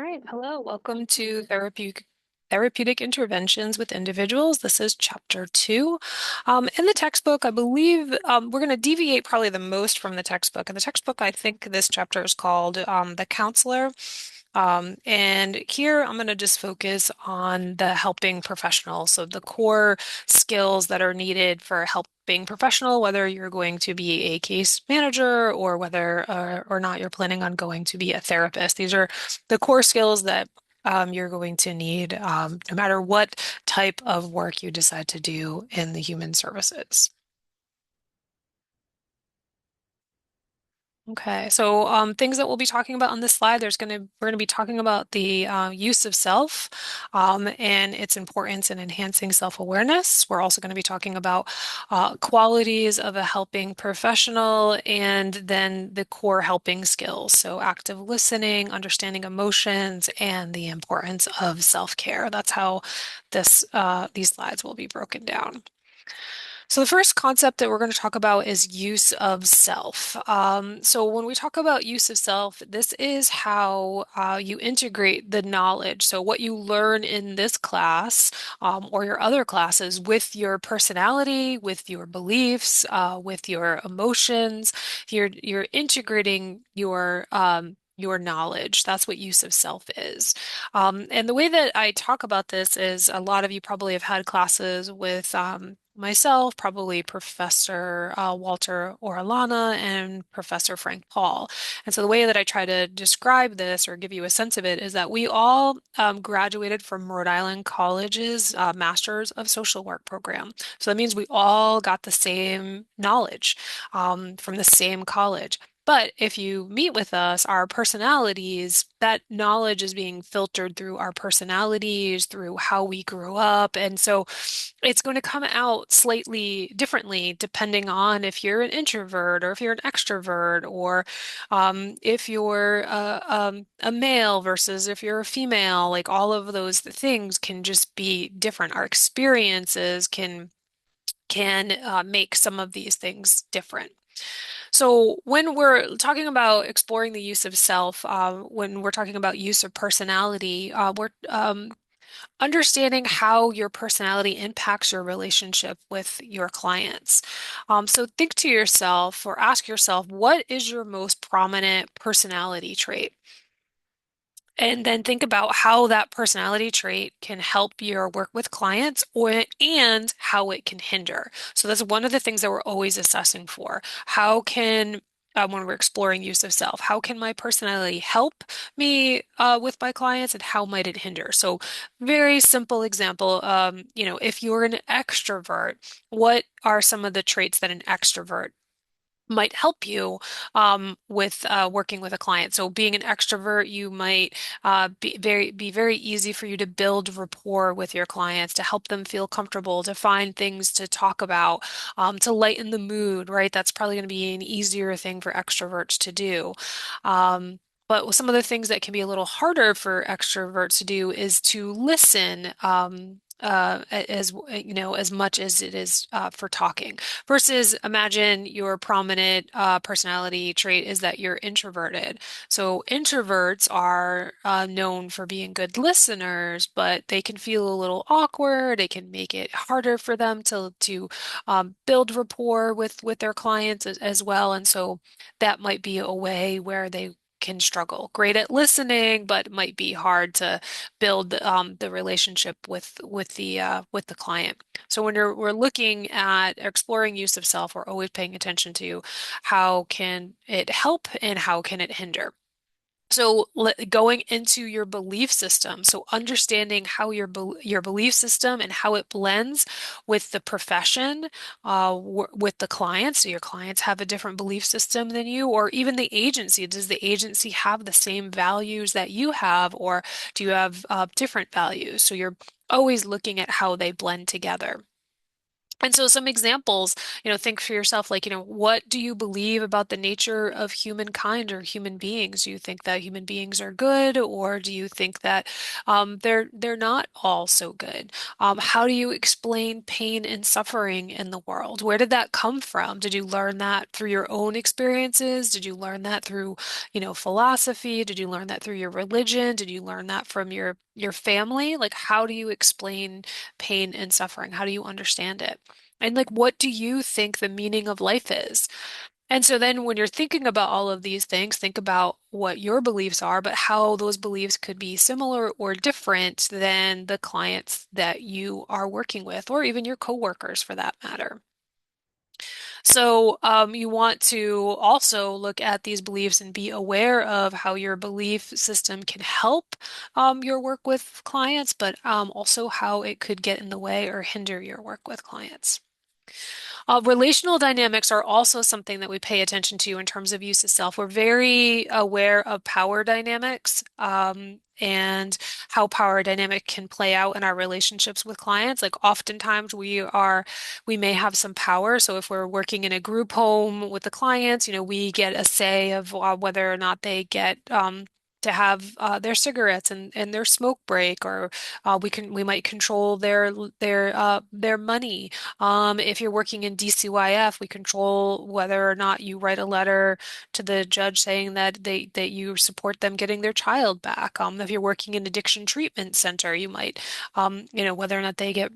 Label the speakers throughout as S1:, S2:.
S1: right, hello. Welcome to Therapeutic Interventions with Individuals. This is chapter two. In the textbook, I believe we're going to deviate probably the most from the textbook. In the textbook, I think this chapter is called The Counselor. And here I'm going to just focus on the helping professional. So the core skills that are needed for helping professional, whether you're going to be a case manager or whether or not you're planning on going to be a therapist. These are the core skills that you're going to need no matter what type of work you decide to do in the human services. Okay, so things that we'll be talking about on this slide, we're gonna be talking about the use of self and its importance in enhancing self-awareness. We're also going to be talking about qualities of a helping professional and then the core helping skills. So active listening, understanding emotions, and the importance of self-care. That's how these slides will be broken down. So the first concept that we're going to talk about is use of self. So when we talk about use of self, this is how you integrate the knowledge. So what you learn in this class or your other classes with your personality, with your beliefs, with your emotions. You're integrating your knowledge. That's what use of self is. And the way that I talk about this is a lot of you probably have had classes with myself, probably Professor Walter Orellana and Professor Frank Paul. And so the way that I try to describe this or give you a sense of it is that we all graduated from Rhode Island College's Masters of Social Work program. So that means we all got the same knowledge from the same college. But if you meet with us, our personalities, that knowledge is being filtered through our personalities, through how we grew up. And so it's going to come out slightly differently depending on if you're an introvert or if you're an extrovert or if you're a male versus if you're a female. Like all of those things can just be different. Our experiences can make some of these things different. So when we're talking about exploring the use of self, when we're talking about use of personality, we're understanding how your personality impacts your relationship with your clients. So think to yourself or ask yourself, what is your most prominent personality trait? And then think about how that personality trait can help your work with clients or and how it can hinder. So that's one of the things that we're always assessing for. How can when we're exploring use of self, how can my personality help me with my clients and how might it hinder? So very simple example, if you're an extrovert, what are some of the traits that an extrovert might help you with working with a client. So being an extrovert, you might be very easy for you to build rapport with your clients, to help them feel comfortable, to find things to talk about, to lighten the mood, right? That's probably going to be an easier thing for extroverts to do. But some of the things that can be a little harder for extroverts to do is to listen. As you know, as much as it is for talking. Versus imagine your prominent personality trait is that you're introverted. So introverts are known for being good listeners, but they can feel a little awkward. It can make it harder for them to build rapport with their clients as well. And so that might be a way where they can struggle. Great at listening, but might be hard to build the relationship with the client. So when we're looking at exploring use of self, we're always paying attention to how can it help and how can it hinder. So going into your belief system, so understanding how your belief system and how it blends with the profession, with the clients. So your clients have a different belief system than you, or even the agency. Does the agency have the same values that you have, or do you have different values? So you're always looking at how they blend together. And so some examples, think for yourself, like, what do you believe about the nature of humankind or human beings? Do you think that human beings are good, or do you think that they're not all so good? How do you explain pain and suffering in the world? Where did that come from? Did you learn that through your own experiences? Did you learn that through, philosophy? Did you learn that through your religion? Did you learn that from your family? Like, how do you explain pain and suffering? How do you understand it? And like, what do you think the meaning of life is? And so then when you're thinking about all of these things, think about what your beliefs are, but how those beliefs could be similar or different than the clients that you are working with, or even your coworkers for that matter. So, you want to also look at these beliefs and be aware of how your belief system can help your work with clients, but also how it could get in the way or hinder your work with clients. Relational dynamics are also something that we pay attention to in terms of use of self. We're very aware of power dynamics, and how power dynamic can play out in our relationships with clients. Like oftentimes we may have some power. So if we're working in a group home with the clients, we get a say of whether or not they get to have their cigarettes and their smoke break, or we might control their money. If you're working in DCYF, we control whether or not you write a letter to the judge saying that you support them getting their child back. If you're working in addiction treatment center, you might, whether or not they get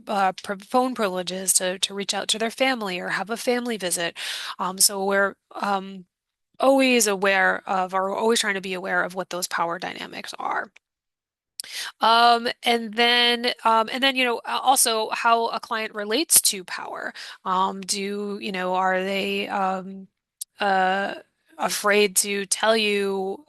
S1: phone privileges to reach out to their family or have a family visit. So we're always aware of, or always trying to be aware of what those power dynamics are. And then, also how a client relates to power. Are they uh, afraid to tell you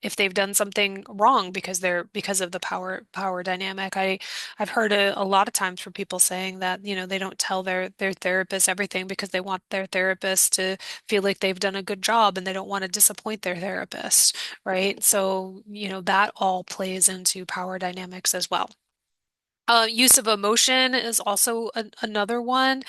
S1: if they've done something wrong because of the power dynamic? I've heard a lot of times from people saying that, they don't tell their therapist everything because they want their therapist to feel like they've done a good job and they don't want to disappoint their therapist, right? So, that all plays into power dynamics as well. Use of emotion is also another one.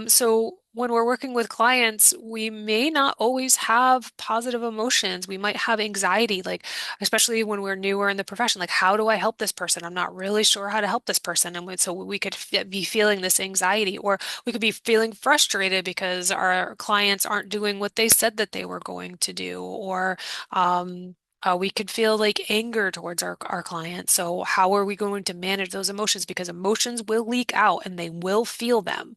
S1: So when we're working with clients, we may not always have positive emotions. We might have anxiety, like especially when we're newer in the profession, like how do I help this person? I'm not really sure how to help this person. And so we could be feeling this anxiety, or we could be feeling frustrated because our clients aren't doing what they said that they were going to do, or we could feel like anger towards our clients. So how are we going to manage those emotions? Because emotions will leak out and they will feel them.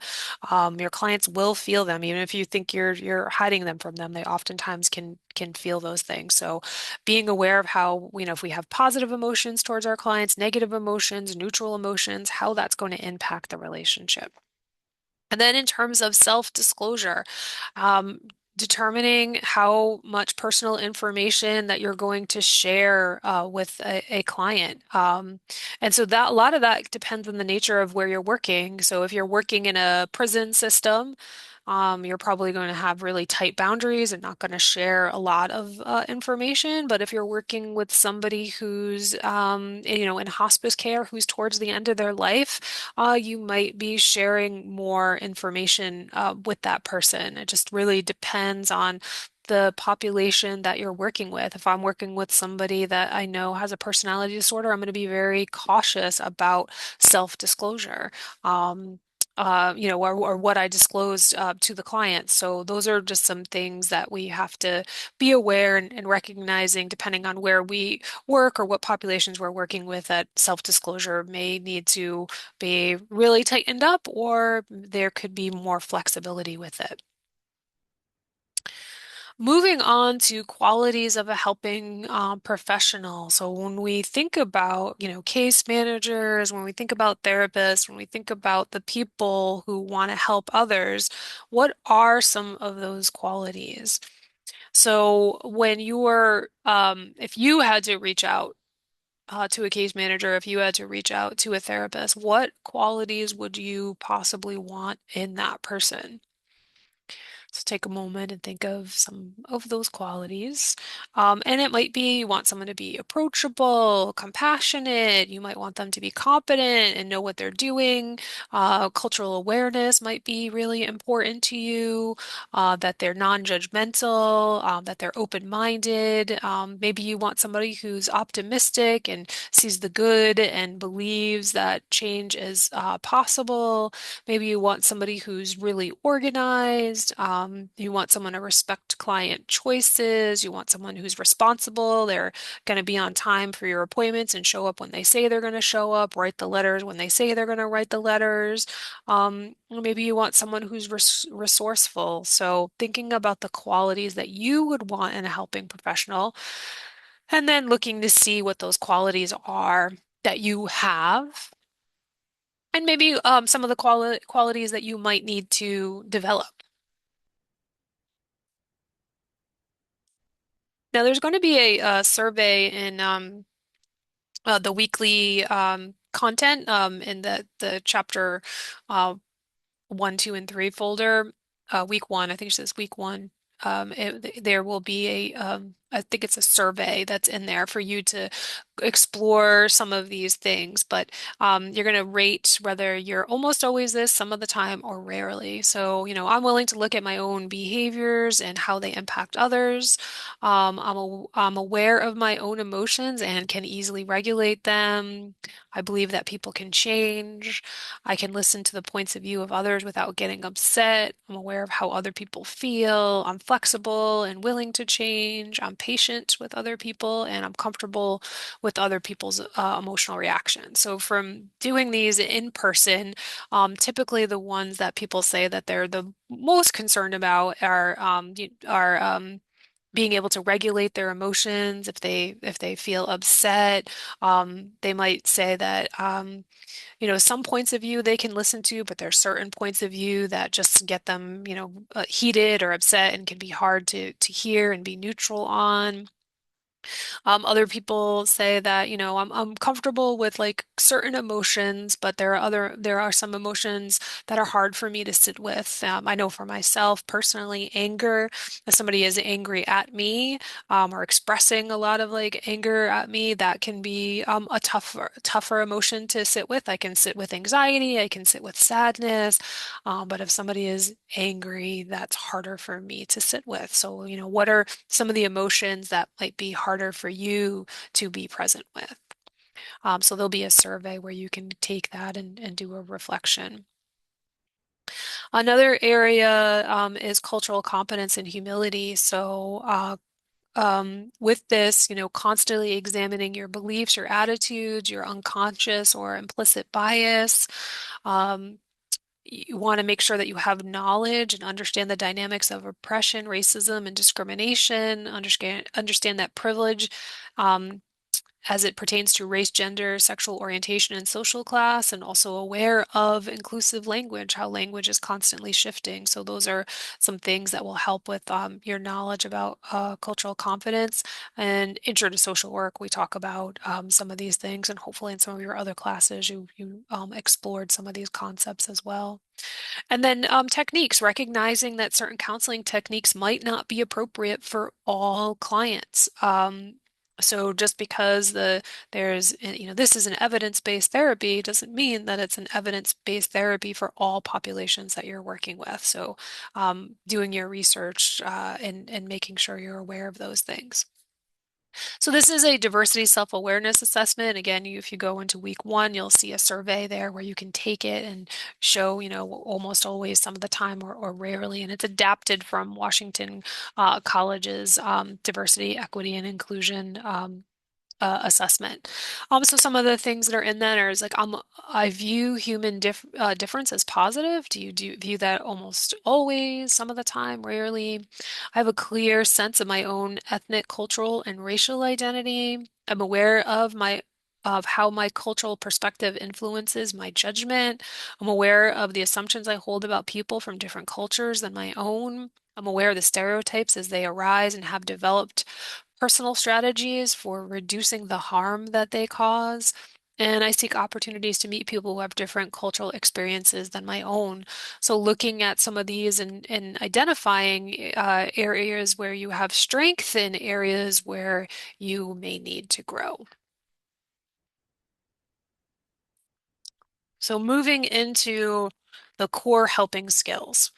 S1: Your clients will feel them, even if you think you're hiding them from them. They oftentimes can feel those things. So being aware of how, if we have positive emotions towards our clients, negative emotions, neutral emotions, how that's going to impact the relationship. And then in terms of self-disclosure, um, determining how much personal information that you're going to share with a client. And so that a lot of that depends on the nature of where you're working. So if you're working in a prison system, you're probably going to have really tight boundaries and not going to share a lot of information. But if you're working with somebody who's, in hospice care, who's towards the end of their life, you might be sharing more information with that person. It just really depends on the population that you're working with. If I'm working with somebody that I know has a personality disorder, I'm going to be very cautious about self-disclosure. Or what I disclosed to the client. So those are just some things that we have to be aware and recognizing depending on where we work or what populations we're working with, that self-disclosure may need to be really tightened up, or there could be more flexibility with it. Moving on to qualities of a helping professional. So when we think about, case managers, when we think about therapists, when we think about the people who want to help others, what are some of those qualities? So when if you had to reach out to a case manager, if you had to reach out to a therapist, what qualities would you possibly want in that person? So take a moment and think of some of those qualities. And it might be you want someone to be approachable, compassionate. You might want them to be competent and know what they're doing. Cultural awareness might be really important to you, that they're non-judgmental, that they're open-minded. Maybe you want somebody who's optimistic and sees the good and believes that change is possible. Maybe you want somebody who's really organized. You want someone to respect client choices. You want someone who's responsible. They're going to be on time for your appointments and show up when they say they're going to show up, write the letters when they say they're going to write the letters. Maybe you want someone who's resourceful. So thinking about the qualities that you would want in a helping professional, and then looking to see what those qualities are that you have and maybe some of the qualities that you might need to develop. Now, there's going to be a survey in the weekly content in the chapter uh, 1, 2, and 3 folder. Week one, I think it says week one. There will be I think it's a survey that's in there for you to explore some of these things, but you're going to rate whether you're almost always this some of the time or rarely. So, I'm willing to look at my own behaviors and how they impact others. I'm aware of my own emotions and can easily regulate them. I believe that people can change. I can listen to the points of view of others without getting upset. I'm aware of how other people feel. I'm flexible and willing to change. I'm patient with other people and I'm comfortable with other people's emotional reactions. So from doing these in person, typically the ones that people say that they're the most concerned about are being able to regulate their emotions if they feel upset. They might say that some points of view they can listen to, but there's certain points of view that just get them heated or upset and can be hard to hear and be neutral on. Other people say that, I'm comfortable with like certain emotions, but there are some emotions that are hard for me to sit with. I know for myself personally, anger, if somebody is angry at me, or expressing a lot of like anger at me, that can be a tougher emotion to sit with. I can sit with anxiety, I can sit with sadness, but if somebody is angry, that's harder for me to sit with. So, what are some of the emotions that might be harder for you to be present with? So there'll be a survey where you can take that and do a reflection. Another area is cultural competence and humility. So with this, constantly examining your beliefs, your attitudes, your unconscious or implicit bias. Um, you want to make sure that you have knowledge and understand the dynamics of oppression, racism, and discrimination. Understand that privilege, um, as it pertains to race, gender, sexual orientation, and social class, and also aware of inclusive language, how language is constantly shifting. So those are some things that will help with your knowledge about cultural competence. And Intro to Social Work, we talk about some of these things, and hopefully in some of your other classes, you explored some of these concepts as well. And then techniques, recognizing that certain counseling techniques might not be appropriate for all clients. So just because this is an evidence-based therapy doesn't mean that it's an evidence-based therapy for all populations that you're working with. So doing your research and making sure you're aware of those things. So this is a diversity self-awareness assessment. Again, if you go into week one, you'll see a survey there where you can take it and show, almost always some of the time or rarely. And it's adapted from Washington College's diversity, equity, and inclusion assessment. So some of the things that are in that is like I view human difference as positive. Do you view that almost always, some of the time, rarely? I have a clear sense of my own ethnic, cultural, and racial identity. I'm aware of how my cultural perspective influences my judgment. I'm aware of the assumptions I hold about people from different cultures than my own. I'm aware of the stereotypes as they arise and have developed personal strategies for reducing the harm that they cause. And I seek opportunities to meet people who have different cultural experiences than my own. So looking at some of these and identifying areas where you have strength and areas where you may need to grow. So moving into the core helping skills.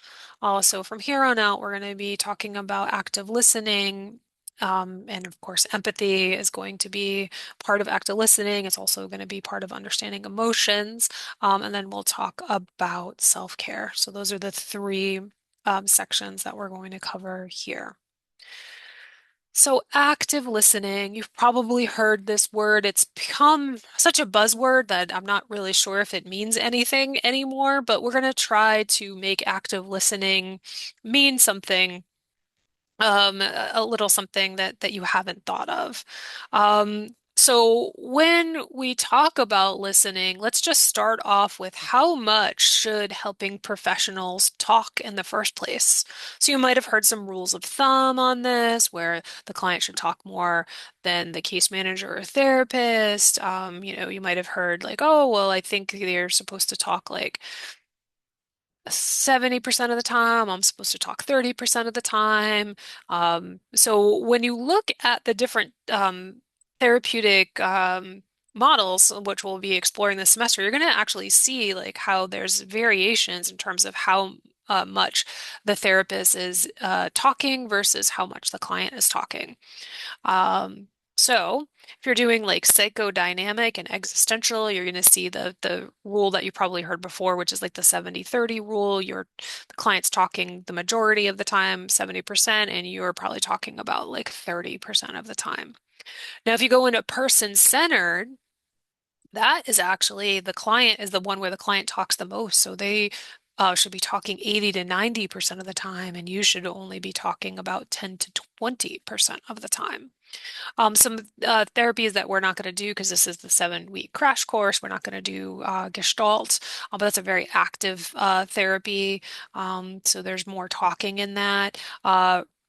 S1: So from here on out, we're going to be talking about active listening. And of course, empathy is going to be part of active listening. It's also going to be part of understanding emotions. And then we'll talk about self-care. So those are the three sections that we're going to cover here. So, active listening, you've probably heard this word. It's become such a buzzword that I'm not really sure if it means anything anymore, but we're going to try to make active listening mean something, a little something that you haven't thought of. So when we talk about listening, let's just start off with how much should helping professionals talk in the first place? So you might have heard some rules of thumb on this, where the client should talk more than the case manager or therapist. You might have heard like, oh, well, I think they're supposed to talk like 70% of the time. I'm supposed to talk 30% of the time. So when you look at the different therapeutic models, which we'll be exploring this semester, you're going to actually see like how there's variations in terms of how much the therapist is talking versus how much the client is talking. Um, so if you're doing like psychodynamic and existential, you're going to see the rule that you probably heard before, which is like the 70-30 rule. The client's talking the majority of the time, 70%, and you're probably talking about like 30% of the time. Now, if you go into person-centered, that is actually the client is the one where the client talks the most. So they should be talking 80 to 90% of the time, and you should only be talking about 10 to 20% of the time. Some therapies that we're not going to do because this is the 7-week crash course. We're not going to do Gestalt, but that's a very active therapy. So there's more talking in that.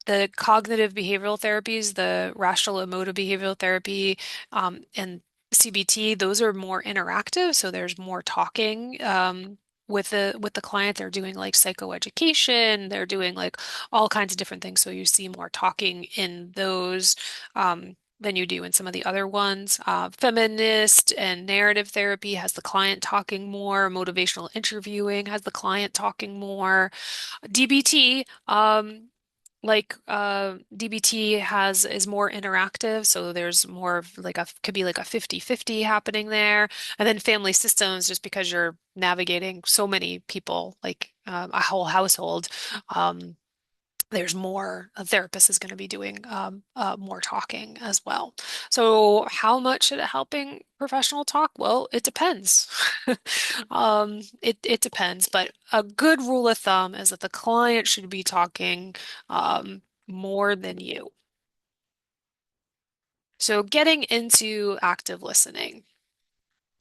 S1: The cognitive behavioral therapies, the rational emotive behavioral therapy, and CBT, those are more interactive. So there's more talking. With the client, they're doing like psychoeducation, they're doing like all kinds of different things. So you see more talking in those than you do in some of the other ones. Feminist and narrative therapy has the client talking more. Motivational interviewing has the client talking more. DBT, DBT has is more interactive, so there's more of like a could be like a 50-50 happening there. And then family systems, just because you're navigating so many people, like a whole household. There's more, a therapist is going to be doing more talking as well. So, how much should a helping professional talk? Well, it depends. It depends, but a good rule of thumb is that the client should be talking more than you. So, getting into active listening.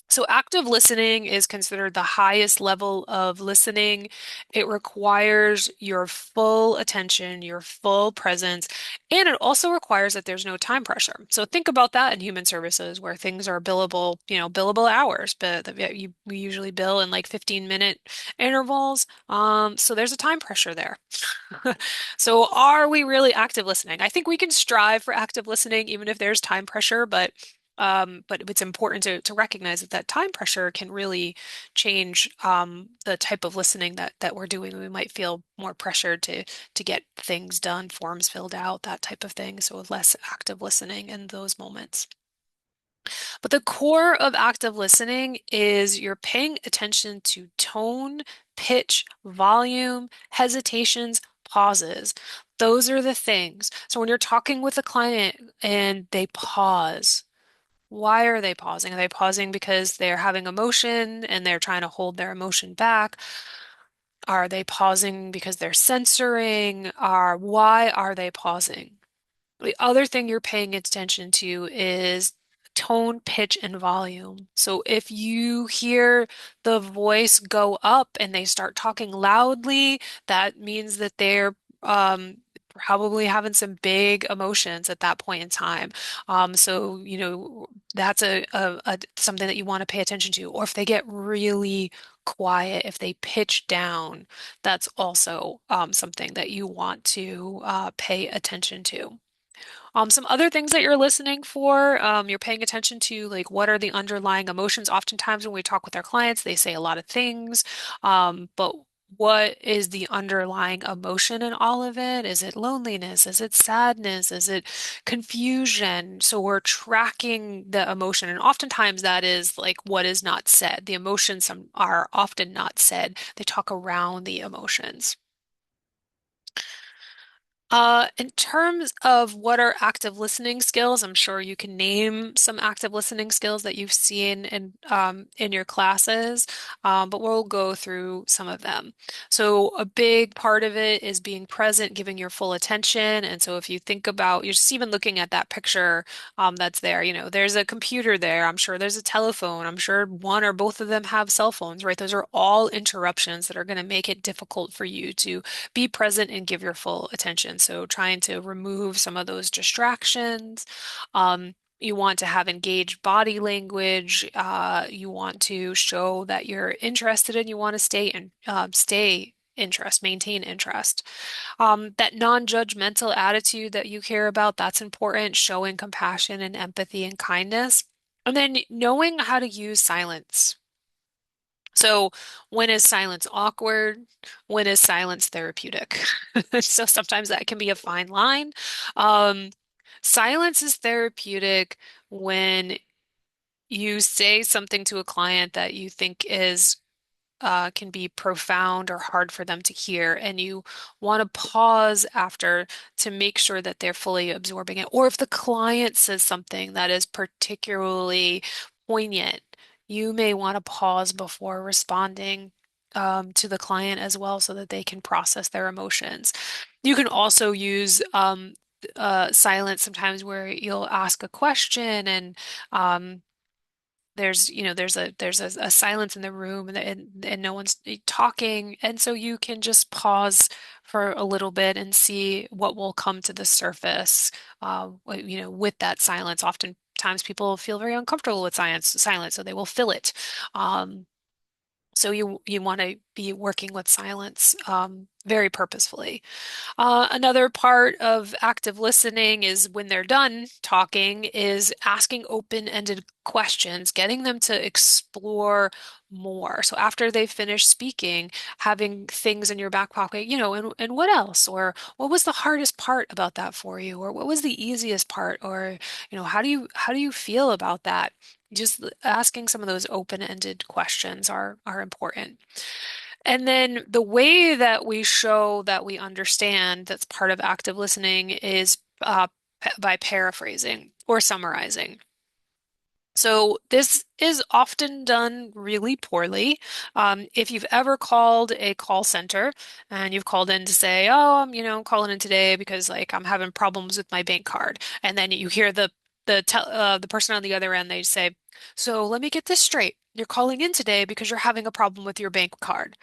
S1: So, active listening is considered the highest level of listening. It requires your full attention, your full presence, and it also requires that there's no time pressure. So, think about that in human services where things are billable, billable hours, but we usually bill in like 15-minute intervals. So, there's a time pressure there. So, are we really active listening? I think we can strive for active listening even if there's time pressure, but it's important to recognize that that time pressure can really change the type of listening that we're doing. We might feel more pressured to get things done, forms filled out, that type of thing. So less active listening in those moments. But the core of active listening is you're paying attention to tone, pitch, volume, hesitations, pauses. Those are the things. So when you're talking with a client and they pause, why are they pausing? Are they pausing because they're having emotion and they're trying to hold their emotion back? Are they pausing because they're censoring? Why are they pausing? The other thing you're paying attention to is tone, pitch, and volume. So if you hear the voice go up and they start talking loudly, that means that they're probably having some big emotions at that point in time. So, that's something that you want to pay attention to. Or if they get really quiet, if they pitch down, that's also something that you want to pay attention to. Some other things that you're listening for, you're paying attention to, like what are the underlying emotions. Oftentimes when we talk with our clients, they say a lot of things, but what is the underlying emotion in all of it? Is it loneliness? Is it sadness? Is it confusion? So we're tracking the emotion, and oftentimes that is like what is not said. The emotions are often not said. They talk around the emotions. In terms of what are active listening skills, I'm sure you can name some active listening skills that you've seen in your classes, but we'll go through some of them. So a big part of it is being present, giving your full attention. And so if you think about, you're just even looking at that picture that's there, there's a computer there. I'm sure there's a telephone. I'm sure one or both of them have cell phones, right? Those are all interruptions that are going to make it difficult for you to be present and give your full attention. So trying to remove some of those distractions. You want to have engaged body language. You want to show that you're interested and you want to stay interest, maintain interest. That non-judgmental attitude that you care about, that's important, showing compassion and empathy and kindness. And then knowing how to use silence. So, when is silence awkward? When is silence therapeutic? So, sometimes that can be a fine line. Um, Silence is therapeutic when you say something to a client that you think is can be profound or hard for them to hear, and you want to pause after to make sure that they're fully absorbing it. Or if the client says something that is particularly poignant, you may want to pause before responding to the client as well so that they can process their emotions. You can also use silence sometimes where you'll ask a question and there's a silence in the room and no one's talking, and so you can just pause for a little bit and see what will come to the surface with that silence. Oftentimes people feel very uncomfortable with silence, so they will fill it. So you want to be working with silence very purposefully. Another part of active listening is when they're done talking, is asking open-ended questions, getting them to explore more. So after they finish speaking, having things in your back pocket, and what else? Or what was the hardest part about that for you? Or what was the easiest part? Or, how do you feel about that? Just asking some of those open-ended questions are important. And then the way that we show that we understand that's part of active listening is by paraphrasing or summarizing. So this is often done really poorly. If you've ever called a call center and you've called in to say, "Oh, I'm calling in today because like I'm having problems with my bank card," and then you hear the person on the other end, they say, "So let me get this straight. You're calling in today because you're having a problem with your bank card."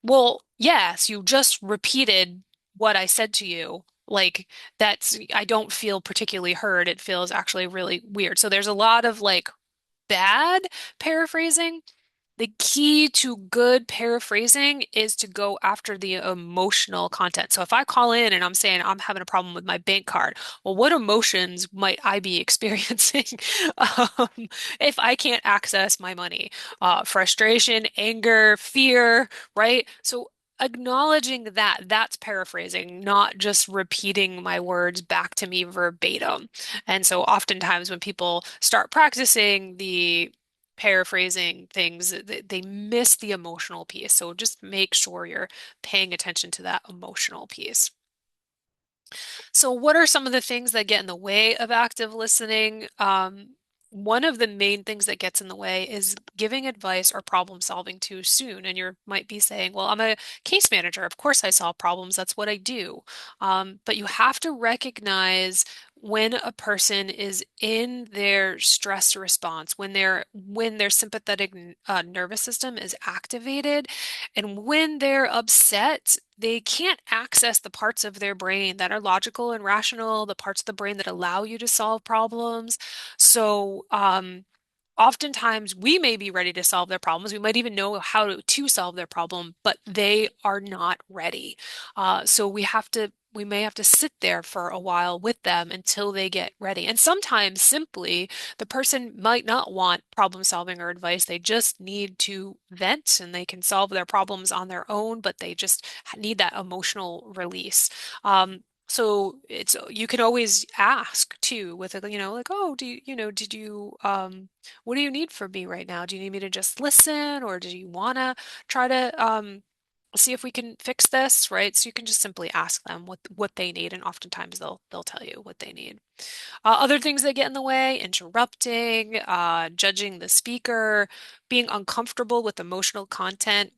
S1: Well, yes, you just repeated what I said to you. Like I don't feel particularly heard. It feels actually really weird. So there's a lot of like bad paraphrasing. The key to good paraphrasing is to go after the emotional content. So if I call in and I'm saying I'm having a problem with my bank card, well, what emotions might I be experiencing if I can't access my money? Frustration, anger, fear, right? So acknowledging that's paraphrasing, not just repeating my words back to me verbatim. And so oftentimes when people start practicing the paraphrasing things, they miss the emotional piece. So just make sure you're paying attention to that emotional piece. So, what are some of the things that get in the way of active listening? One of the main things that gets in the way is giving advice or problem solving too soon. And you might be saying, well, I'm a case manager. Of course, I solve problems. That's what I do. But you have to recognize when a person is in their stress response, when their sympathetic nervous system is activated, and when they're upset, they can't access the parts of their brain that are logical and rational, the parts of the brain that allow you to solve problems. So, oftentimes we may be ready to solve their problems. We might even know how to solve their problem, but they are not ready. So we may have to sit there for a while with them until they get ready. And sometimes simply the person might not want problem solving or advice. They just need to vent and they can solve their problems on their own, but they just need that emotional release. So it's you can always ask too with a, like, oh, did you what do you need from me right now? Do you need me to just listen, or do you want to try to see if we can fix this, right? So you can just simply ask them what they need, and oftentimes they'll tell you what they need. Other things that get in the way, interrupting, judging the speaker, being uncomfortable with emotional content.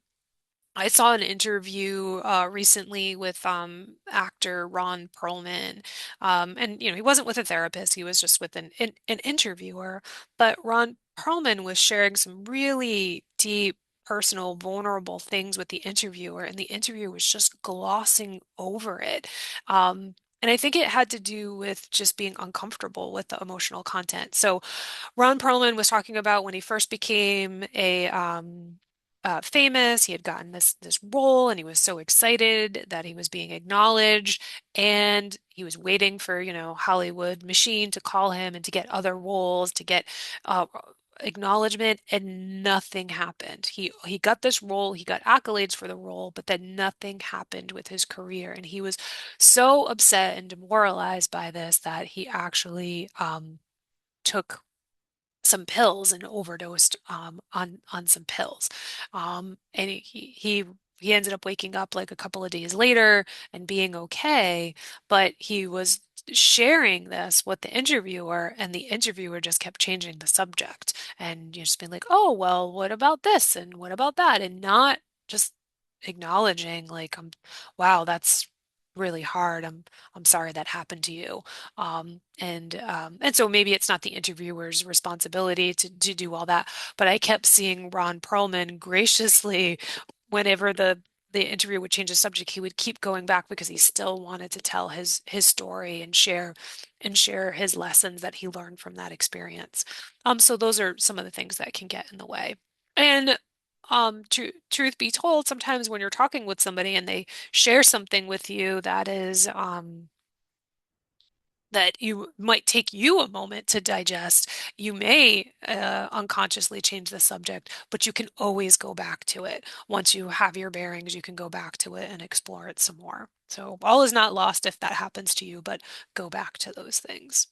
S1: I saw an interview recently with actor Ron Perlman, and he wasn't with a therapist; he was just with an interviewer. But Ron Perlman was sharing some really deep, personal, vulnerable things with the interviewer, and the interviewer was just glossing over it. And I think it had to do with just being uncomfortable with the emotional content. So Ron Perlman was talking about when he first became a famous. He had gotten this role, and he was so excited that he was being acknowledged, and he was waiting for, Hollywood machine to call him and to get other roles, to get uh, acknowledgement, and nothing happened. He got this role, he got accolades for the role, but then nothing happened with his career, and he was so upset and demoralized by this that he actually took some pills and overdosed on some pills. And he ended up waking up like a couple of days later and being okay, but he was sharing this with the interviewer, and the interviewer just kept changing the subject, and you just being like, "Oh, well, what about this and what about that?" and not just acknowledging like, wow, that's really hard. I'm sorry that happened to you. And so maybe it's not the interviewer's responsibility to do all that, but I kept seeing Ron Perlman graciously, whenever the interviewer would change the subject, he would keep going back because he still wanted to tell his story and share his lessons that he learned from that experience. So those are some of the things that can get in the way. And truth be told, sometimes when you're talking with somebody and they share something with you that is that you might take you a moment to digest. You may unconsciously change the subject, but you can always go back to it. Once you have your bearings, you can go back to it and explore it some more. So all is not lost if that happens to you, but go back to those things.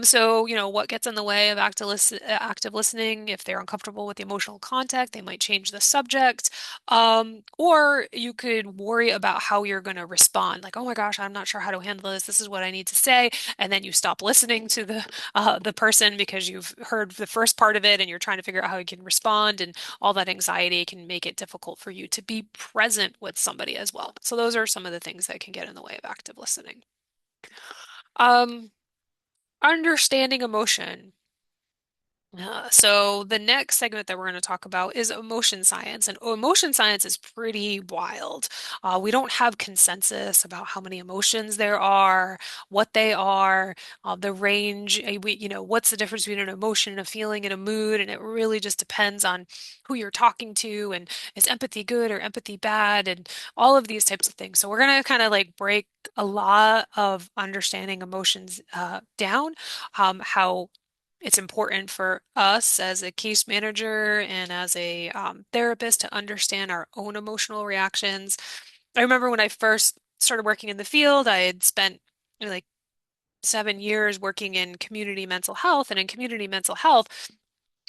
S1: So, what gets in the way of active listening? If they're uncomfortable with the emotional contact, they might change the subject. Or you could worry about how you're going to respond. Like, oh my gosh, I'm not sure how to handle this. This is what I need to say. And then you stop listening to the person because you've heard the first part of it and you're trying to figure out how you can respond. And all that anxiety can make it difficult for you to be present with somebody as well. So those are some of the things that can get in the way of active listening. Um, Understanding emotion. So the next segment that we're going to talk about is emotion science, and emotion science is pretty wild. We don't have consensus about how many emotions there are, what they are, the range. What's the difference between an emotion, a feeling, and a mood, and it really just depends on who you're talking to, and is empathy good or empathy bad, and all of these types of things. So we're going to kind of like break a lot of understanding emotions down, how it's important for us as a case manager and as a therapist to understand our own emotional reactions. I remember when I first started working in the field, I had spent like 7 years working in community mental health. And in community mental health,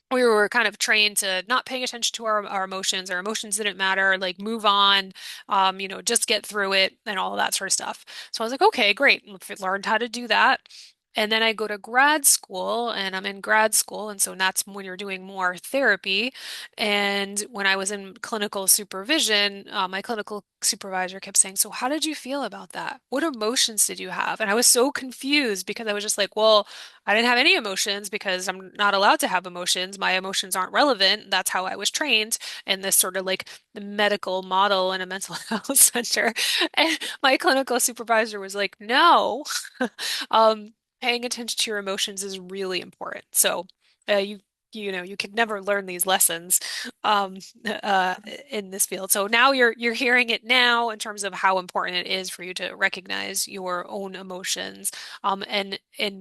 S1: we were kind of trained to not paying attention to our emotions. Our emotions didn't matter, like move on, just get through it and all of that sort of stuff. So I was like, okay, great. Learned how to do that. And then I go to grad school and I'm in grad school. And so that's when you're doing more therapy. And when I was in clinical supervision, my clinical supervisor kept saying, "So, how did you feel about that? What emotions did you have?" And I was so confused because I was just like, well, I didn't have any emotions because I'm not allowed to have emotions. My emotions aren't relevant. That's how I was trained in this sort of like the medical model in a mental health center. And my clinical supervisor was like, no. Um, Paying attention to your emotions is really important. So, you could never learn these lessons um, uh, in this field. So now you're hearing it now in terms of how important it is for you to recognize your own emotions. And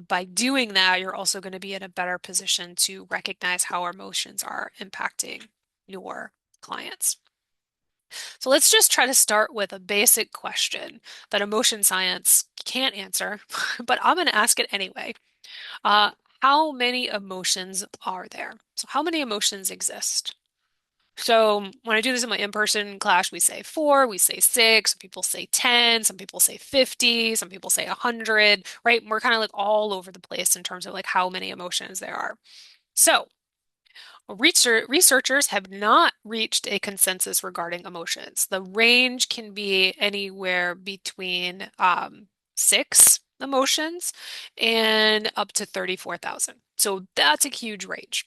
S1: by doing that, you're also going to be in a better position to recognize how our emotions are impacting your clients. So let's just try to start with a basic question that emotion science can't answer, but I'm going to ask it anyway. Uh, how many emotions are there? So how many emotions exist? So when I do this in my in-person class, we say four, we say six, some people say 10, some people say 50, some people say 100, right? We're kind of like all over the place in terms of like how many emotions there are. So researchers have not reached a consensus regarding emotions. The range can be anywhere between six emotions and up to 34,000. So that's a huge range.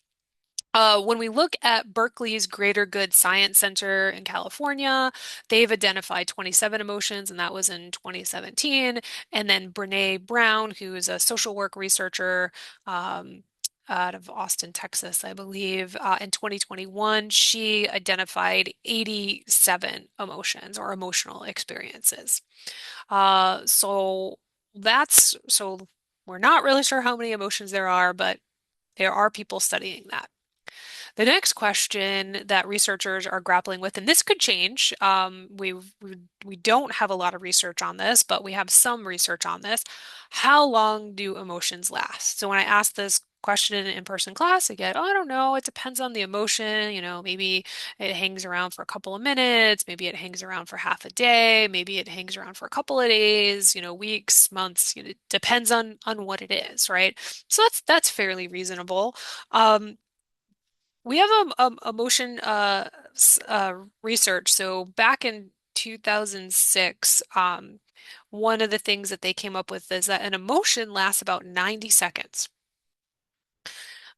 S1: When we look at Berkeley's Greater Good Science Center in California, they've identified 27 emotions, and that was in 2017. And then Brene Brown, who is a social work researcher um, out of Austin, Texas, I believe, in 2021, she identified 87 emotions or emotional experiences. So so we're not really sure how many emotions there are, but there are people studying that. The next question that researchers are grappling with, and this could change, we don't have a lot of research on this, but we have some research on this. How long do emotions last? So when I ask this question in in-person class, I get, oh, I don't know, it depends on the emotion. Maybe it hangs around for a couple of minutes, maybe it hangs around for half a day, maybe it hangs around for a couple of days, weeks, months, it depends on what it is, right? So that's fairly reasonable. Um, we have a motion research. So back in 2006, one of the things that they came up with is that an emotion lasts about 90 seconds.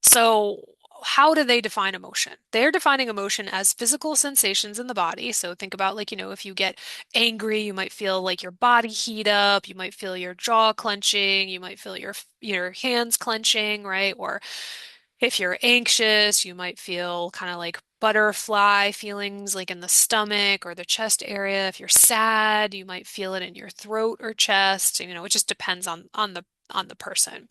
S1: So how do they define emotion? They're defining emotion as physical sensations in the body. So think about like, if you get angry, you might feel like your body heat up, you might feel your jaw clenching, you might feel your hands clenching, right? Or if you're anxious, you might feel kind of like butterfly feelings like in the stomach or the chest area. If you're sad, you might feel it in your throat or chest. It just depends on the person.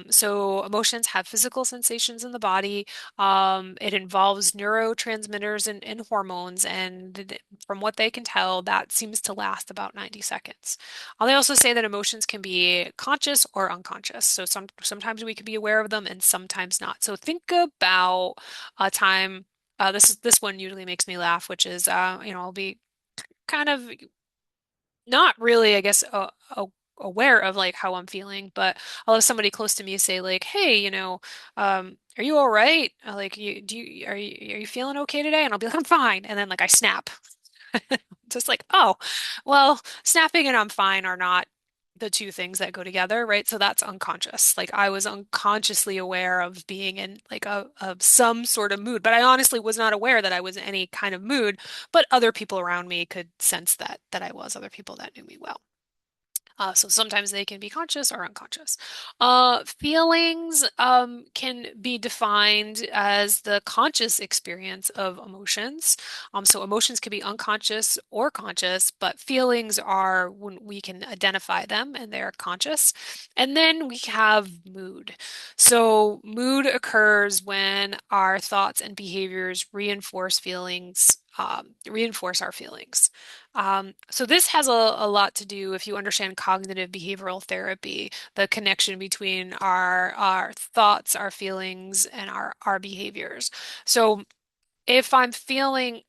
S1: So emotions have physical sensations in the body. It involves neurotransmitters and hormones, and from what they can tell, that seems to last about 90 seconds. They also say that emotions can be conscious or unconscious. So sometimes we can be aware of them and sometimes not. So think about a time. This one usually makes me laugh, which is I'll be kind of not really, I guess, aware of like how I'm feeling, but I'll have somebody close to me say like, "Hey, are you all right? Like, are you feeling okay today?" And I'll be like, "I'm fine," and then like I snap. Just like, oh, well, snapping and I'm fine are not the two things that go together, right? So that's unconscious. Like I was unconsciously aware of being in like of some sort of mood, but I honestly was not aware that I was in any kind of mood, but other people around me could sense that I was, other people that knew me well. So sometimes they can be conscious or unconscious. Feelings can be defined as the conscious experience of emotions. So emotions can be unconscious or conscious, but feelings are when we can identify them and they're conscious. And then we have mood. So mood occurs when our thoughts and behaviors reinforce our feelings. So this has a lot to do if you understand cognitive behavioral therapy, the connection between our thoughts, our feelings, and our behaviors. So if I'm feeling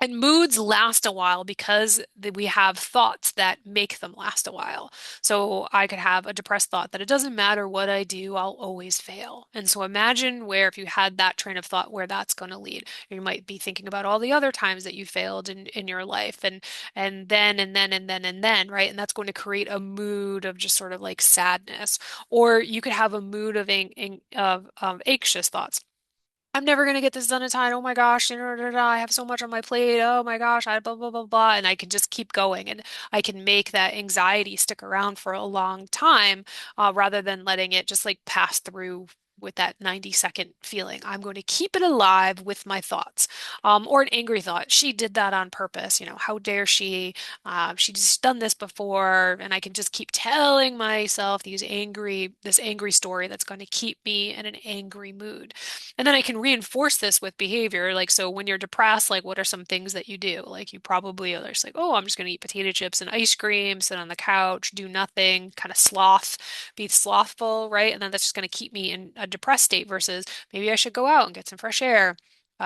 S1: And moods last a while because we have thoughts that make them last a while. So I could have a depressed thought that it doesn't matter what I do, I'll always fail. And so imagine where if you had that train of thought, where that's going to lead. You might be thinking about all the other times that you failed in your life and then, right? And that's going to create a mood of just sort of like sadness. Or you could have a mood of anxious thoughts. I'm never gonna get this done in time. Oh my gosh, I have so much on my plate. Oh my gosh, I blah blah blah blah, and I can just keep going, and I can make that anxiety stick around for a long time, rather than letting it just like pass through with that 90-second feeling. I'm going to keep it alive with my thoughts, or an angry thought. She did that on purpose. How dare she? She's just done this before, and I can just keep telling myself this angry story that's going to keep me in an angry mood. And then I can reinforce this with behavior. Like, so when you're depressed, like, what are some things that you do? Like, you probably are just like, oh, I'm just going to eat potato chips and ice cream, sit on the couch, do nothing, kind of be slothful, right? And then that's just going to keep me in a depressed state versus maybe I should go out and get some fresh air.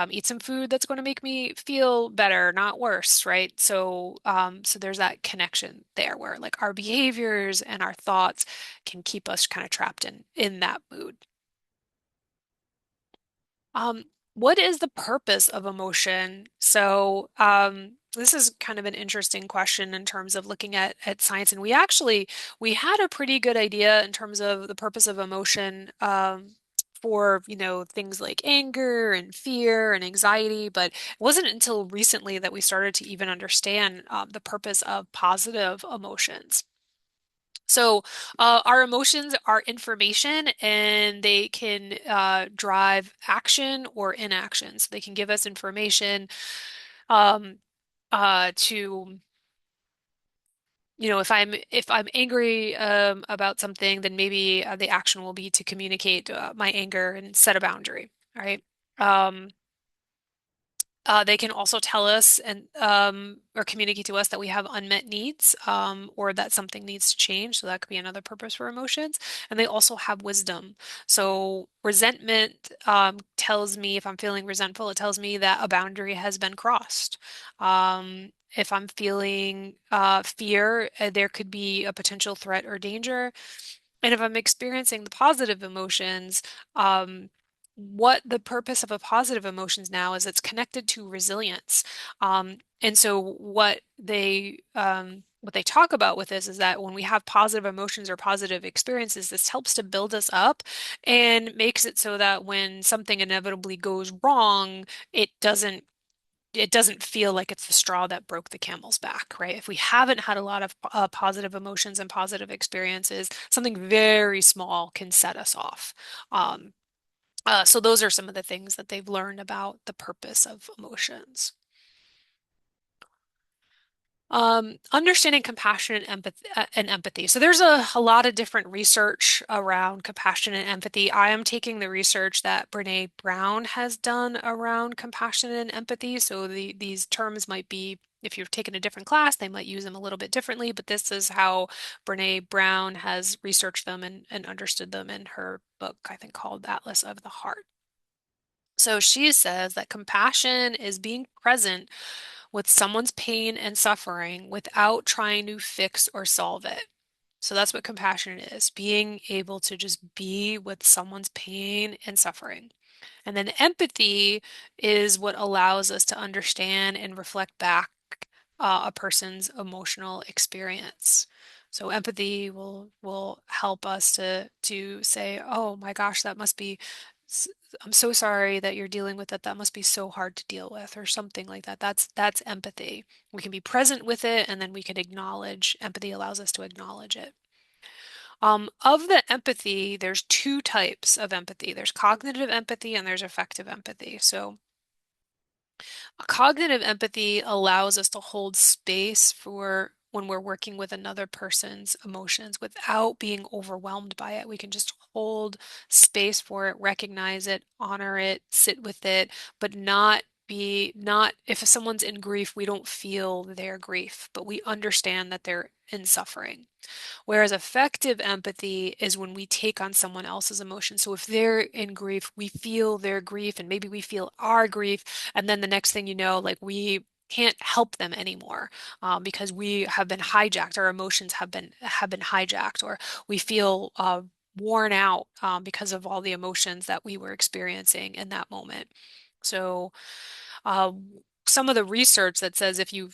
S1: Eat some food that's going to make me feel better, not worse, right? So there's that connection there where like our behaviors and our thoughts can keep us kind of trapped in that mood. Um, what is the purpose of emotion? This is kind of an interesting question in terms of looking at science, and we had a pretty good idea in terms of the purpose of emotion, for things like anger and fear and anxiety, but it wasn't until recently that we started to even understand the purpose of positive emotions. Our emotions are information and they can drive action or inaction. So they can give us information um, to, if I'm angry about something, then maybe the action will be to communicate my anger and set a boundary. All right. Um, they can also tell us and or communicate to us that we have unmet needs, or that something needs to change. So that could be another purpose for emotions. And they also have wisdom. So resentment tells me if I'm feeling resentful, it tells me that a boundary has been crossed. If I'm feeling fear, there could be a potential threat or danger. And if I'm experiencing the positive emotions, what the purpose of a positive emotions now is it's connected to resilience. And so what they talk about with this is that when we have positive emotions or positive experiences, this helps to build us up and makes it so that when something inevitably goes wrong, it doesn't it doesn't feel like it's the straw that broke the camel's back, right? If we haven't had a lot of positive emotions and positive experiences, something very small can set us off. Um, so those are some of the things that they've learned about the purpose of emotions. Understanding compassion and empathy. So there's a lot of different research around compassion and empathy. I am taking the research that Brene Brown has done around compassion and empathy. So these terms might be, if you've taken a different class, they might use them a little bit differently, but this is how Brene Brown has researched them and understood them in her book, I think called Atlas of the Heart. So she says that compassion is being present with someone's pain and suffering without trying to fix or solve it. So that's what compassion is, being able to just be with someone's pain and suffering. And then empathy is what allows us to understand and reflect back a person's emotional experience. So empathy will help us to say, "Oh my gosh, that must be s- I'm so sorry that you're dealing with that. That must be so hard to deal with," or something like that. That's empathy. We can be present with it and then we can acknowledge. Empathy allows us to acknowledge it. Of the empathy, there's two types of empathy. There's cognitive empathy and there's affective empathy. So cognitive empathy allows us to hold space for when we're working with another person's emotions without being overwhelmed by it. We can just hold space for it, recognize it, honor it, sit with it, but not if someone's in grief, we don't feel their grief, but we understand that they're in suffering. Whereas effective empathy is when we take on someone else's emotion. So if they're in grief, we feel their grief and maybe we feel our grief. And then the next thing you know, like can't help them anymore, because we have been hijacked. Our emotions have been hijacked, or we feel worn out because of all the emotions that we were experiencing in that moment. So, uh, some of the research that says if you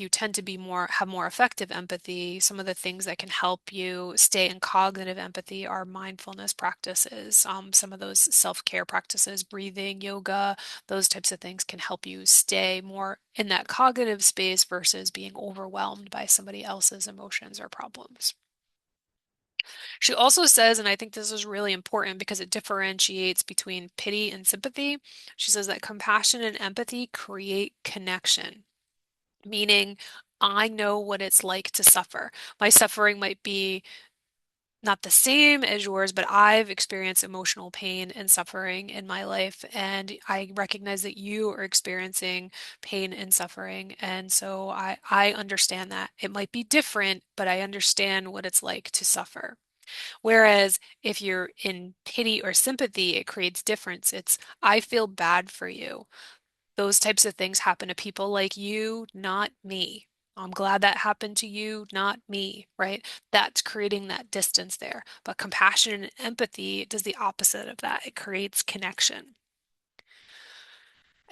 S1: tend to be have more effective empathy, some of the things that can help you stay in cognitive empathy are mindfulness practices. Some of those self-care practices, breathing, yoga, those types of things can help you stay more in that cognitive space versus being overwhelmed by somebody else's emotions or problems. She also says, and I think this is really important because it differentiates between pity and sympathy. She says that compassion and empathy create connection, meaning I know what it's like to suffer. My suffering might be not the same as yours, but I've experienced emotional pain and suffering in my life, and I recognize that you are experiencing pain and suffering. And so I understand that. It might be different, but I understand what it's like to suffer. Whereas if you're in pity or sympathy, it creates difference. It's, I feel bad for you. Those types of things happen to people like you, not me. I'm glad that happened to you, not me, right? That's creating that distance there. But compassion and empathy does the opposite of that. It creates connection.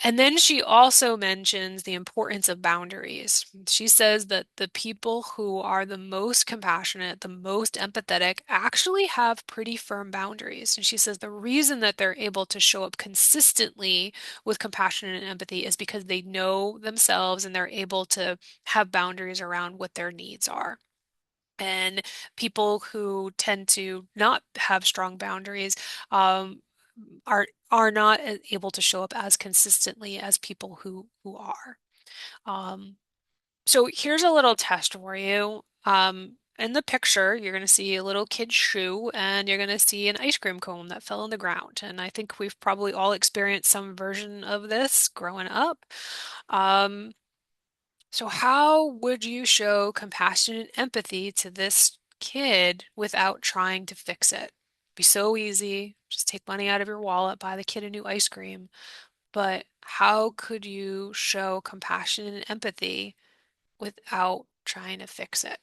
S1: And then she also mentions the importance of boundaries. She says that the people who are the most compassionate, the most empathetic, actually have pretty firm boundaries. And she says the reason that they're able to show up consistently with compassion and empathy is because they know themselves and they're able to have boundaries around what their needs are. And people who tend to not have strong boundaries, um, are not able to show up as consistently as people who are. Um, so here's a little test for you. In the picture, you're going to see a little kid's shoe and you're going to see an ice cream cone that fell on the ground. And I think we've probably all experienced some version of this growing up. Um, so how would you show compassion and empathy to this kid without trying to fix it? Be so easy. Just take money out of your wallet, buy the kid a new ice cream. But how could you show compassion and empathy without trying to fix it?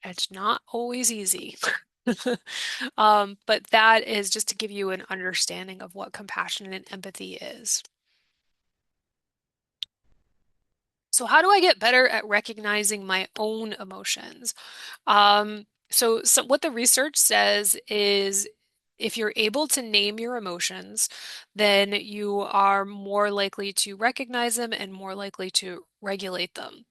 S1: It's not always easy. But that is just to give you an understanding of what compassion and empathy is. So how do I get better at recognizing my own emotions? So what the research says is if you're able to name your emotions, then you are more likely to recognize them and more likely to regulate them.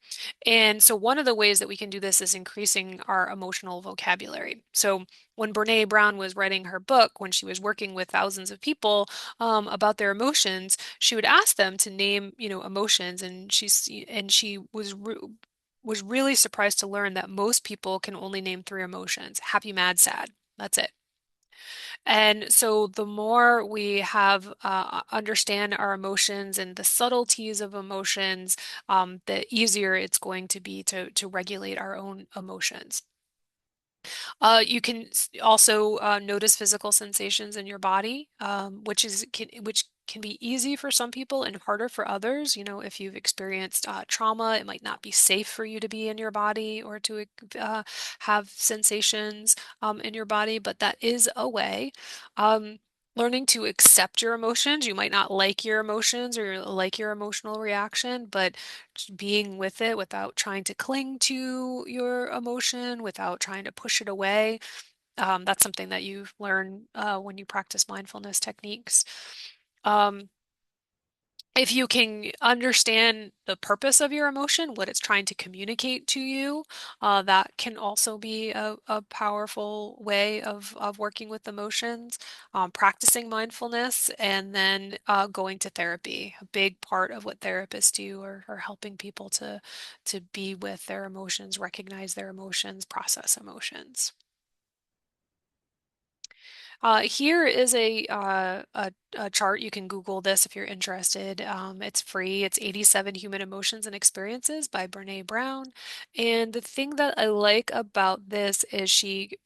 S1: And so one of the ways that we can do this is increasing our emotional vocabulary. So when Brene Brown was writing her book, when she was working with thousands of people about their emotions, she would ask them to name, emotions, and she was really surprised to learn that most people can only name three emotions: happy, mad, sad. That's it. And so the more we have understand our emotions and the subtleties of emotions, the easier it's going to be to regulate our own emotions. You can also notice physical sensations in your body, which can be easy for some people and harder for others. If you've experienced trauma, it might not be safe for you to be in your body or to have sensations in your body, but that is a way. Um, Learning to accept your emotions. You might not like your emotions or like your emotional reaction, but just being with it without trying to cling to your emotion, without trying to push it away. That's something that you learn when you practice mindfulness techniques. Um, if you can understand the purpose of your emotion, what it's trying to communicate to you, that can also be a powerful way of working with emotions, practicing mindfulness, and then going to therapy. A big part of what therapists do are helping people to be with their emotions, recognize their emotions, process emotions. Here is a chart. You can Google this if you're interested. It's free. It's 87 Human Emotions and Experiences by Brene Brown. And the thing that I like about this is she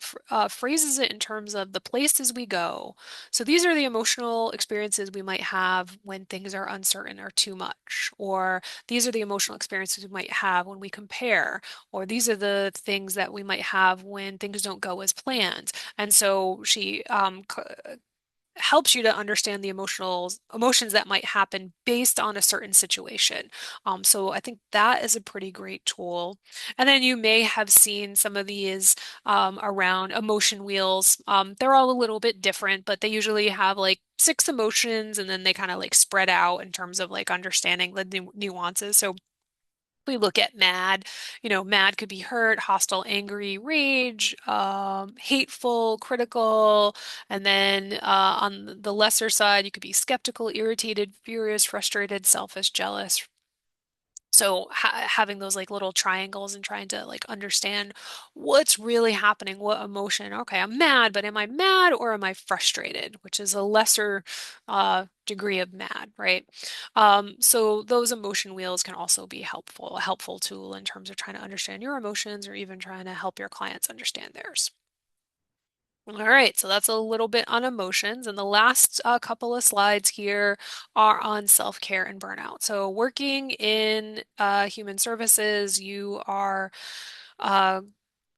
S1: phrases it in terms of the places we go. So these are the emotional experiences we might have when things are uncertain or too much, or these are the emotional experiences we might have when we compare, or these are the things that we might have when things don't go as planned. And so she helps you to understand the emotions that might happen based on a certain situation. So I think that is a pretty great tool. And then you may have seen some of these around emotion wheels. They're all a little bit different, but they usually have like six emotions and then they kind of like spread out in terms of like understanding the nuances. So we look at mad, mad could be hurt, hostile, angry, rage, hateful, critical, and then on the lesser side, you could be skeptical, irritated, furious, frustrated, selfish, jealous. So having those like little triangles and trying to like understand what's really happening, what emotion. Okay, I'm mad, but am I mad or am I frustrated? Which is a lesser degree of mad, right? So those emotion wheels can also be helpful, a helpful tool in terms of trying to understand your emotions or even trying to help your clients understand theirs. All right, so that's a little bit on emotions. And the last couple of slides here are on self-care and burnout. So, working in human services, you are uh,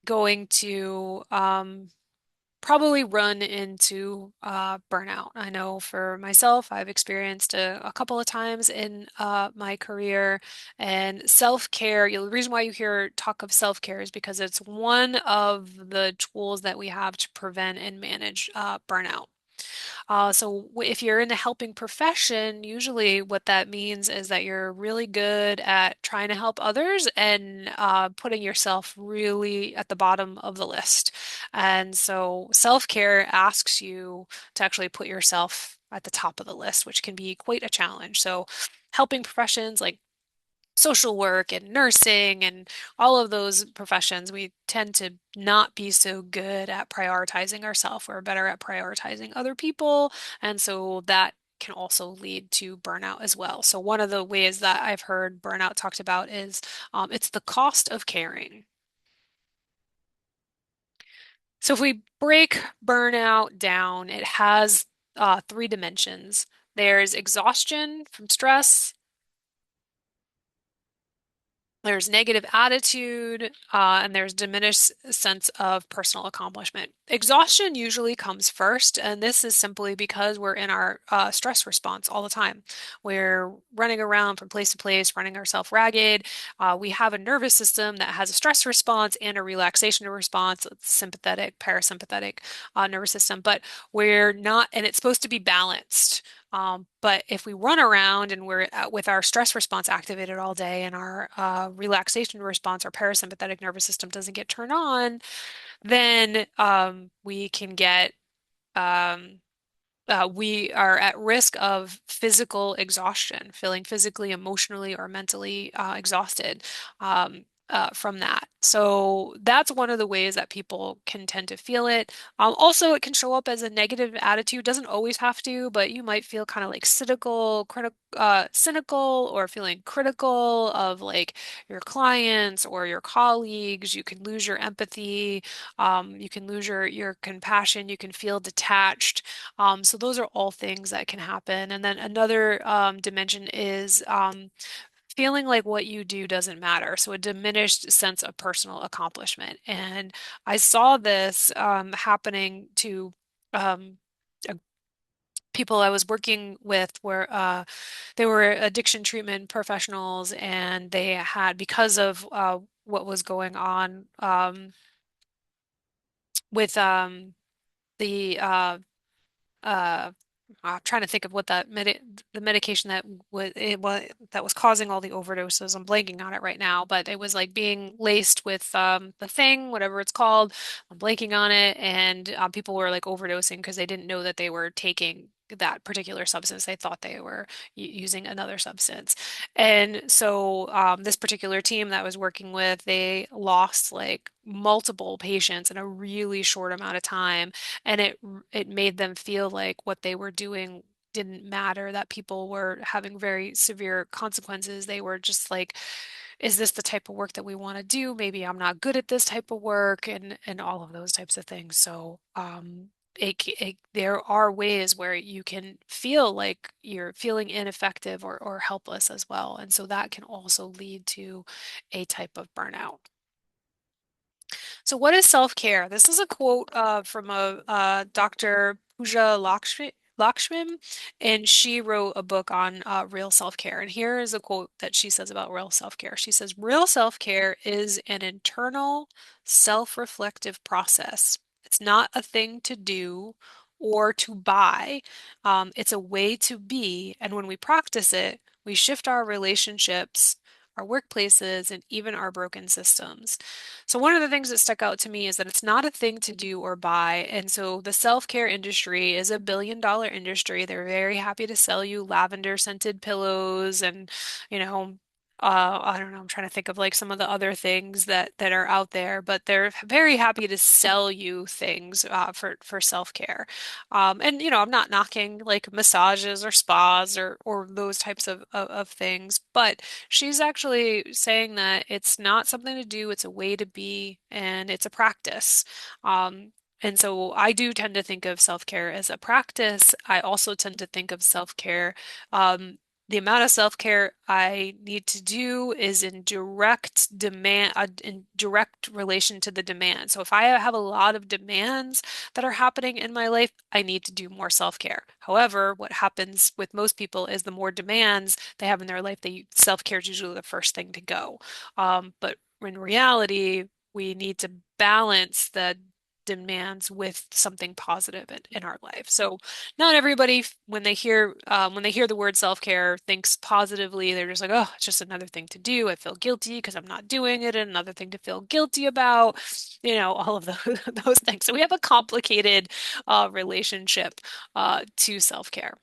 S1: going to probably run into burnout. I know for myself, I've experienced a couple of times in my career. And self-care, the reason why you hear talk of self-care is because it's one of the tools that we have to prevent and manage burnout. So if you're in a helping profession, usually what that means is that you're really good at trying to help others and putting yourself really at the bottom of the list. And so self-care asks you to actually put yourself at the top of the list, which can be quite a challenge. So helping professions like social work and nursing and all of those professions, we tend to not be so good at prioritizing ourselves. We're better at prioritizing other people. And so that can also lead to burnout as well. So one of the ways that I've heard burnout talked about is it's the cost of caring. So if we break burnout down, it has three dimensions. There's exhaustion from stress, there's negative attitude, and there's diminished sense of personal accomplishment. Exhaustion usually comes first, and this is simply because we're in our stress response all the time. We're running around from place to place, running ourselves ragged. We have a nervous system that has a stress response and a relaxation response, sympathetic, parasympathetic nervous system, but we're not, and it's supposed to be balanced. But if we run around and we're with our stress response activated all day and our relaxation response, our parasympathetic nervous system doesn't get turned on, then we can get we are at risk of physical exhaustion, feeling physically, emotionally, or mentally exhausted from that. So that's one of the ways that people can tend to feel it. Also, it can show up as a negative attitude. Doesn't always have to, but you might feel kind of like cynical, or feeling critical of like your clients or your colleagues. You can lose your empathy. You can lose your compassion. You can feel detached. So those are all things that can happen. And then another dimension is feeling like what you do doesn't matter. So a diminished sense of personal accomplishment. And I saw this happening to um, uh, people I was working with where they were addiction treatment professionals and they had, because of what was going on with the uh I'm trying to think of what the medication that was causing all the overdoses. I'm blanking on it right now, but it was like being laced with the thing, whatever it's called. I'm blanking on it, and people were like overdosing because they didn't know that they were taking that particular substance. They thought they were using another substance. And so this particular team that I was working with, they lost like multiple patients in a really short amount of time, and it made them feel like what they were doing didn't matter, that people were having very severe consequences. They were just like, is this the type of work that we want to do? Maybe I'm not good at this type of work, and all of those types of things. So, there are ways where you can feel like you're feeling ineffective or helpless as well. And so that can also lead to a type of burnout. So, what is self-care? This is a quote from a Dr. Pooja Lakshmi, and she wrote a book on real self-care. And here is a quote that she says about real self-care. She says, "Real self-care is an internal, self-reflective process. It's not a thing to do or to buy. It's a way to be, and when we practice it, we shift our relationships." Our workplaces, and even our broken systems. So one of the things that stuck out to me is that it's not a thing to do or buy. And so the self-care industry is a billion-dollar industry. They're very happy to sell you lavender scented pillows and, you know, I don't know, I'm trying to think of like some of the other things that are out there, but they're very happy to sell you things for self-care. And I'm not knocking like massages or spas or those types of things, but she's actually saying that it's not something to do, it's a way to be, and it's a practice. And so I do tend to think of self-care as a practice. I also tend to think of self-care. The amount of self-care I need to do is in direct demand, in direct relation to the demand. So if I have a lot of demands that are happening in my life, I need to do more self-care. However, what happens with most people is the more demands they have in their life, self-care is usually the first thing to go. But in reality, we need to balance the demands with something positive in our life. So not everybody, when they hear the word self-care, thinks positively. They're just like, oh, it's just another thing to do. I feel guilty because I'm not doing it, and another thing to feel guilty about, all of those things. So we have a complicated relationship to self-care.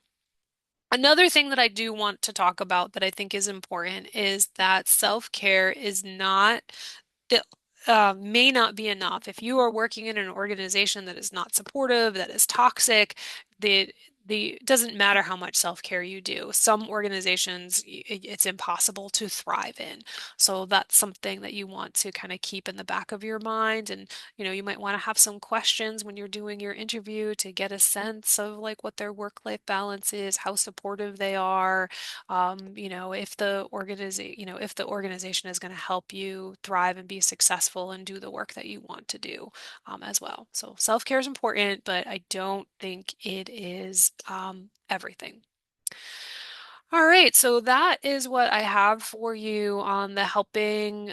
S1: Another thing that I do want to talk about that I think is important is that self-care is not it may not be enough. If you are working in an organization that is not supportive, that is toxic, the it doesn't matter how much self-care you do. Some organizations, it's impossible to thrive in. So that's something that you want to kind of keep in the back of your mind. And, you might want to have some questions when you're doing your interview to get a sense of like what their work-life balance is, how supportive they are, if the organization is going to help you thrive and be successful and do the work that you want to do, as well. So self-care is important, but I don't think it is everything. All right, so that is what I have for you on the helping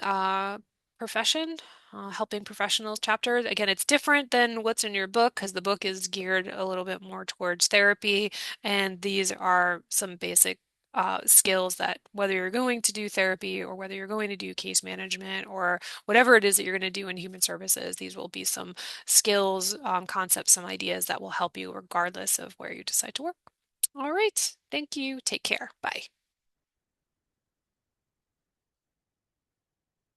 S1: professionals chapter. Again, it's different than what's in your book because the book is geared a little bit more towards therapy, and these are some basic skills that whether you're going to do therapy or whether you're going to do case management or whatever it is that you're going to do in human services, these will be some skills, concepts, some ideas that will help you regardless of where you decide to work. All right. Thank you. Take care. Bye.